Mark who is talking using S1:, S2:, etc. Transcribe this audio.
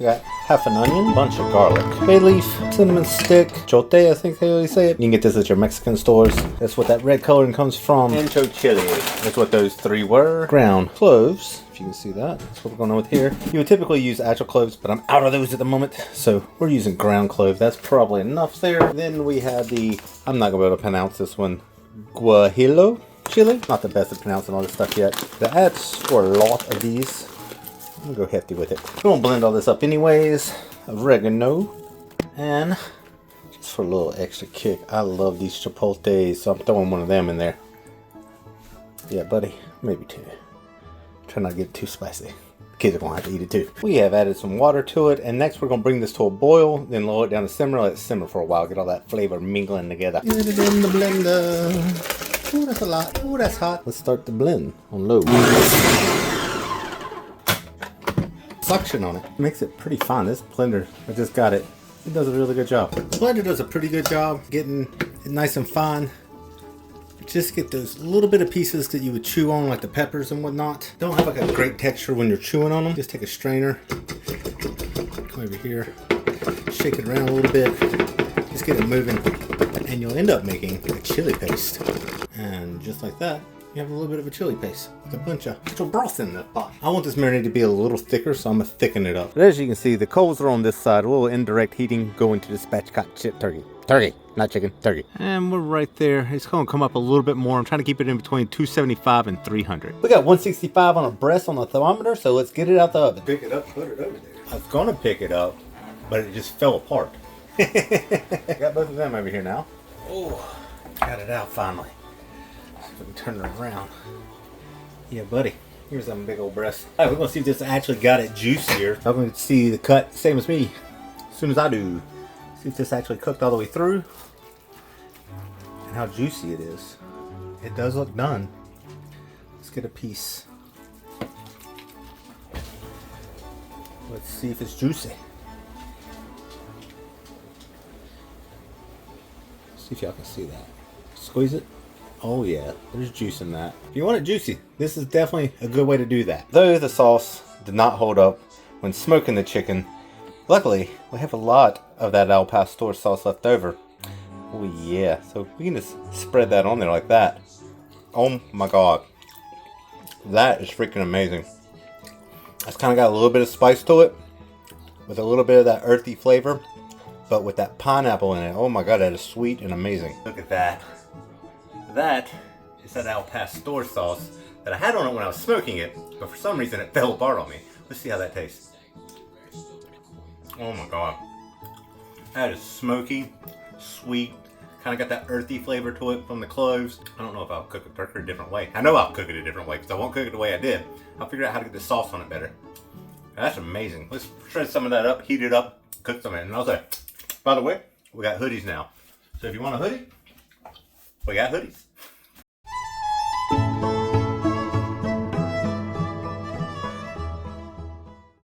S1: We got half an onion, bunch of garlic, bay leaf, cinnamon stick, chote, I think they really say it. You can get this at your Mexican stores. That's what that red coloring comes from. Ancho chili. That's what those three were. Ground cloves, if you can see that. That's what we're going on with here. You would typically use actual cloves, but I'm out of those at the moment. So we're using ground clove. That's probably enough there. Then we have the, I'm not going to be able to pronounce this one, guajillo chili. Not the best at pronouncing all this stuff yet. That adds for a lot of these. I'm gonna go hefty with it. We won't blend all this up anyways. Oregano. And just for a little extra kick, I love these chipotles, so I'm throwing one of them in there. Yeah, buddy, maybe two. Try not to get too spicy. The kids are gonna have to eat it too. We have added some water to it, and next we're gonna bring this to a boil, then lower it down to simmer, let it simmer for a while, get all that flavor mingling together. Get it in the blender. Ooh, that's a lot. Ooh, that's hot. Let's start the blend on low. Suction on it makes it pretty fine. This blender, I just got it. It does a really good job. The blender does a pretty good job getting it nice and fine. Just get those little bit of pieces that you would chew on, like the peppers and whatnot. Don't have like a great texture when you're chewing on them. Just take a strainer, come over here, shake it around a little bit, just get it moving, and you'll end up making a chili paste. And just like that, you have a little bit of a chili paste with a bunch of actual broth in the pot. I want this marinade to be a little thicker, so I'm gonna thicken it up. But as you can see, the coals are on this side. A little indirect heating going to the spatchcock chip turkey. Turkey, not chicken, turkey. And we're right there. It's gonna come up a little bit more. I'm trying to keep it in between 275 and 300. We got 165 on a breast on the thermometer, so let's get it out the oven. Pick it up, put it over there. I was gonna pick it up, but it just fell apart. Got both of them over here now. Oh, got it out finally. We can turn it around. Yeah, buddy. Here's some big old breasts. All right, we're gonna see if this actually got it juicier. I'm gonna see the cut, same as me, as soon as I do. See if this actually cooked all the way through and how juicy it is. It does look done. Let's get a piece. Let's see if it's juicy. See if y'all can see that. Squeeze it. Oh yeah, there's juice in that. If you want it juicy, this is definitely a good way to do that. Though the sauce did not hold up when smoking the chicken, luckily we have a lot of that al pastor sauce left over. Oh yeah, so we can just spread that on there like that. Oh my god, that is freaking amazing. It's kind of got a little bit of spice to it, with a little bit of that earthy flavor, but with that pineapple in it. Oh my god, that is sweet and amazing. Look at that. That is that al pastor sauce that I had on it when I was smoking it, but for some reason it fell apart on me. Let's see how that tastes. Oh my god. That is smoky, sweet, kind of got that earthy flavor to it from the cloves. I don't know if I'll cook a turkey a different way. I know I'll cook it a different way because I won't cook it the way I did. I'll figure out how to get the sauce on it better. That's amazing. Let's shred some of that up, heat it up, cook some of it. And I'll say, by the way, we got hoodies now. So if you want a hoodie, we got hoodies.